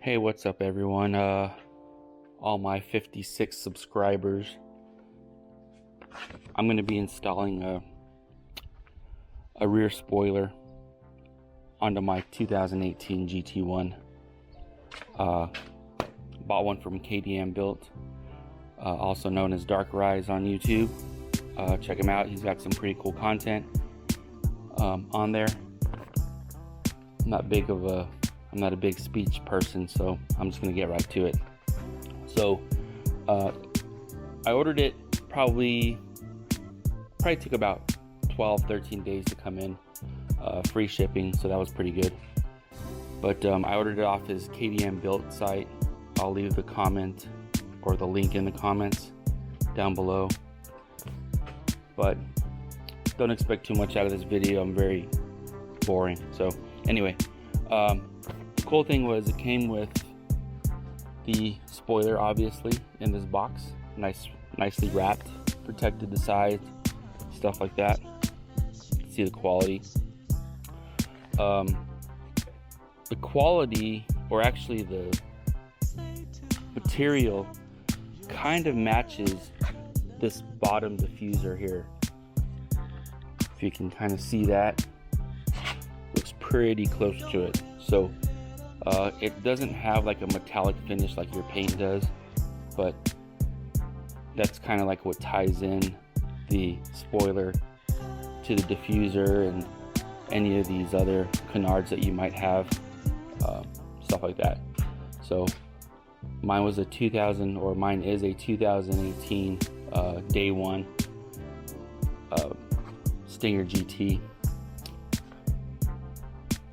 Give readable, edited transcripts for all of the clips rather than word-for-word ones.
Hey, what's up everyone? All my 56 subscribers. I'm going to be installing a rear spoiler onto my 2018 GT1. Bought one from KDM Built, also known as Dark Rise on YouTube. Check him out. He's got some pretty cool content on there. I'm not a big speech person, so I'm just gonna get right to it. So I ordered it, probably took about 12-13 days to come in, free shipping, so that was pretty good. But I ordered it off his KDM Built site. I'll leave the comment or the link in the comments down below, but don't expect too much out of this video. I'm very boring. So anyway, the cool thing was it came with the spoiler, obviously, in this box, nicely wrapped, protected the sides, stuff like that. You can see the quality. The quality, or actually the material, kind of matches this bottom diffuser here. If you can kind of see that, looks pretty close to it. So it doesn't have like a metallic finish like your paint does, but that's kind of like what ties in the spoiler to the diffuser and any of these other canards that you might have, stuff like that. So mine is a 2018 day one Stinger GT.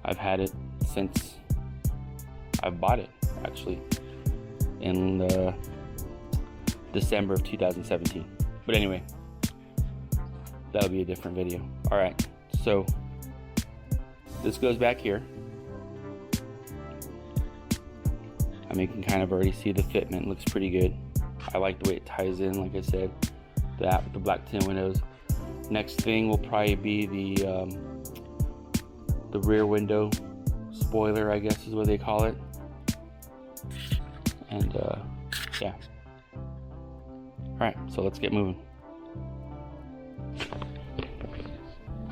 I've had it since I bought it, actually, in December of 2017. But anyway, that'll be a different video. Alright, so this goes back here. I mean, you can kind of already see the fitment looks pretty good. I like the way it ties in, like I said, that with the black tin windows. Next thing will probably be the rear window spoiler, I guess is what they call it. And yeah. Alright, so let's get moving.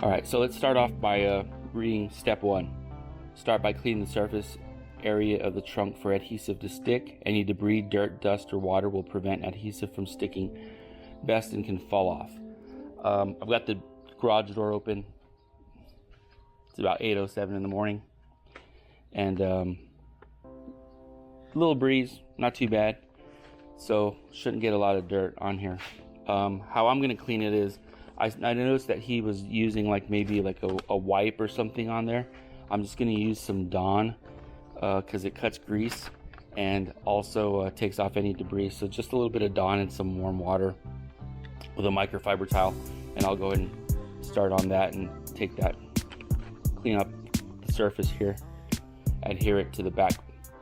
Alright, so let's start off by reading step 1. Start by cleaning the surface area of the trunk for adhesive to stick. Any debris, dirt, dust, or water will prevent adhesive from sticking best and can fall off. I've got the garage door open. It's about 8:07 in the morning, and a little breeze, not too bad, so shouldn't get a lot of dirt on here. How I'm gonna clean it is, I noticed that he was using like maybe like a wipe or something on there. I'm just gonna use some Dawn because it cuts grease and also takes off any debris. So just a little bit of Dawn and some warm water with a microfiber towel, and I'll go ahead and start on that and take that, clean up the surface here, adhere it to the back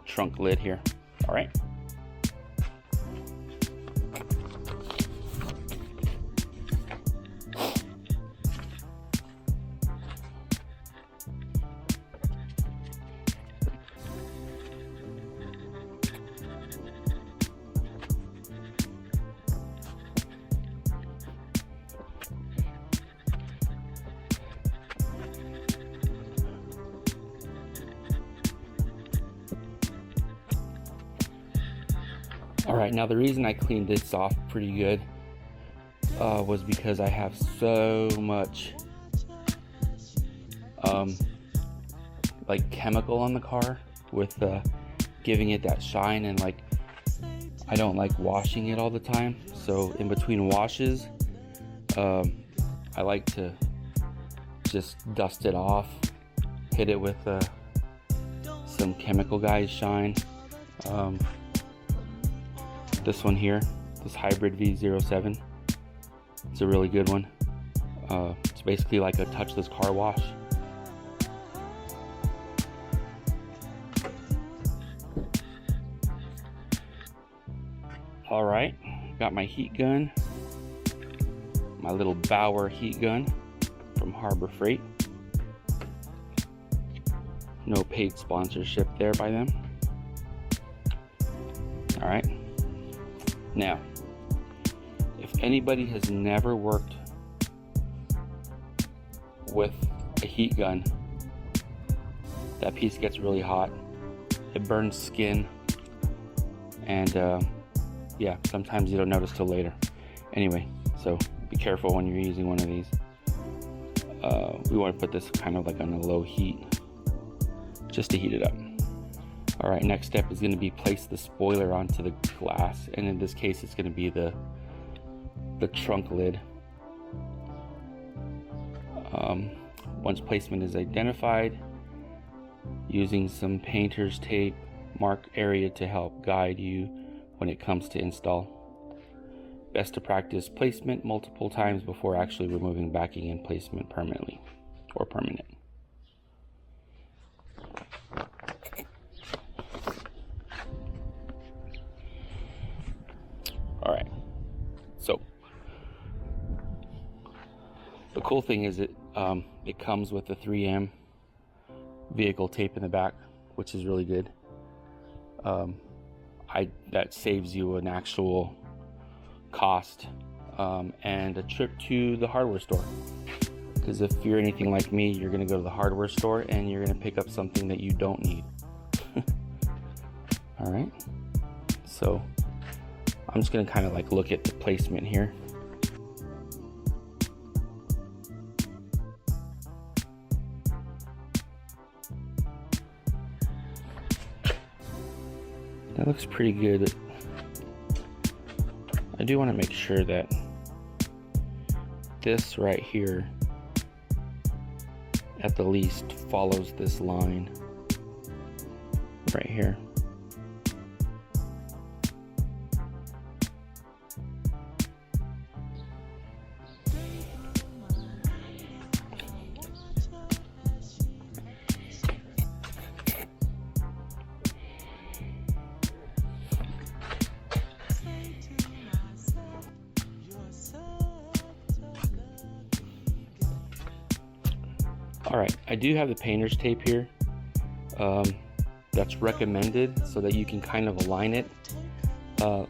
trunk lid here. All right. Alright, now the reason I cleaned this off pretty good was because I have so much like chemical on the car with giving it that shine, and like I don't like washing it all the time, so in between washes I like to just dust it off, hit it with some Chemical Guys shine. This one here, this Hybrid V07, it's a really good one. It's basically like a touchless car wash. Alright, got my heat gun, my little Bauer heat gun from Harbor Freight. No paid sponsorship there by them. All right. Now, if anybody has never worked with a heat gun, that piece gets really hot. It burns skin, and yeah, sometimes you don't notice till later. Anyway, so be careful when you're using one of these. We want to put this kind of like on a low heat, just to heat it up. All right, next step is going to be place the spoiler onto the glass, and in this case it's going to be the trunk lid. Once placement is identified, using some painter's tape, mark area to help guide you when it comes to install. Best to practice placement multiple times before actually removing backing and placement permanently or permanent. All right, so the cool thing is it comes with the 3M vehicle tape in the back, which is really good. That saves you an actual cost and a trip to the hardware store, because if you're anything like me, you're going to go to the hardware store and you're going to pick up something that you don't need. All right, so I'm just going to kind of like look at the placement here. That looks pretty good. I do want to make sure that this right here at the least follows this line right here. Alright, I do have the painter's tape here. That's recommended so that you can kind of align it. I'm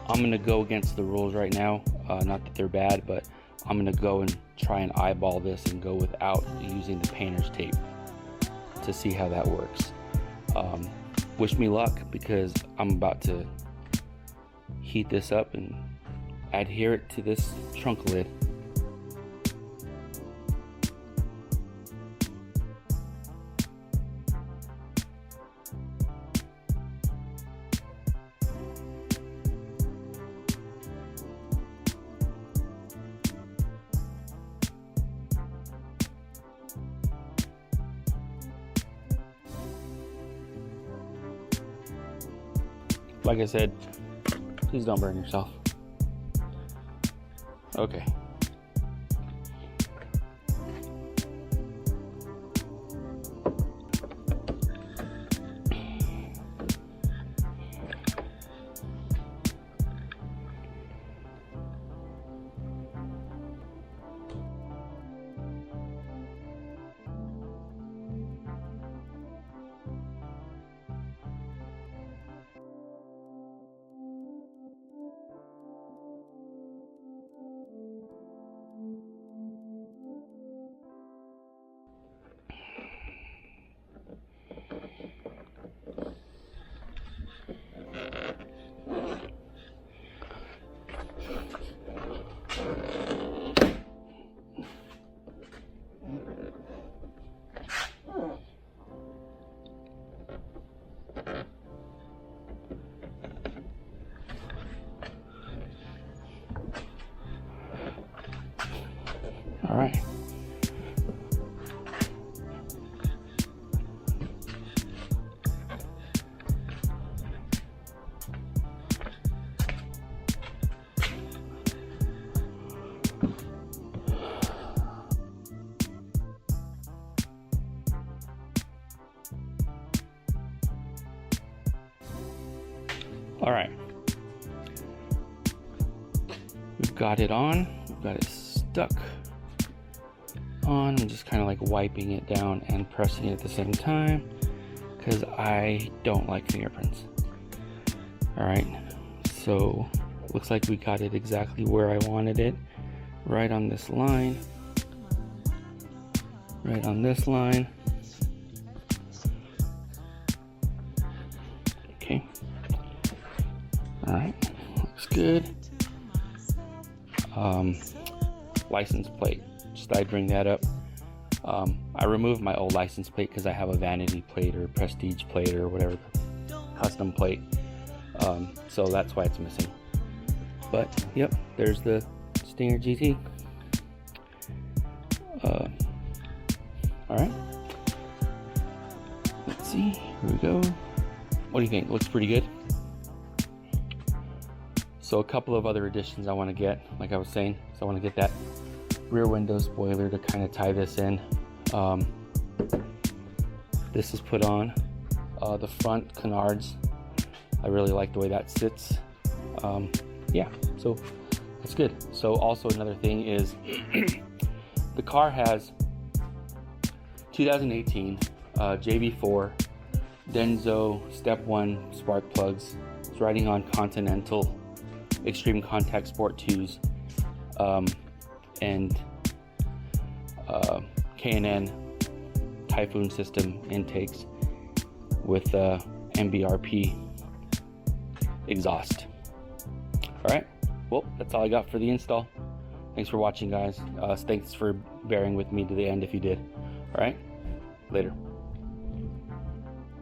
going to go against the rules right now. Not that they're bad, but I'm going to go and try and eyeball this and go without using the painter's tape to see how that works. Wish me luck, because I'm about to heat this up and adhere it to this trunk lid. Like I said, please don't burn yourself. Okay. All right. All right. We've got it on. We've got it stuck on. I'm just kind of like wiping it down and pressing it at the same time because I don't like fingerprints. Alright, so looks like we got it exactly where I wanted it. Right on this line. Right on this line. Okay. Alright, looks good. License plate, just thought I'd bring that up. I removed my old license plate because I have a vanity plate or prestige plate or whatever, custom plate. So that's why it's missing. But yep, there's the Stinger GT. Alright, let's see, here we go. What do you think? Looks pretty good. So a couple of other additions I want to get, like I was saying. So I want to get that rear window spoiler to kind of tie this in. This is put on. The front canards, I really like the way that sits. Yeah, so it's good. So also another thing is the car has 2018 JB4 Denso Step 1 spark plugs. It's riding on Continental Extreme Contact Sport 2s and K&N Typhoon system intakes with MBRP exhaust. Alright, well, that's all I got for the install. Thanks for watching, guys. Thanks for bearing with me to the end if you did. Alright, later.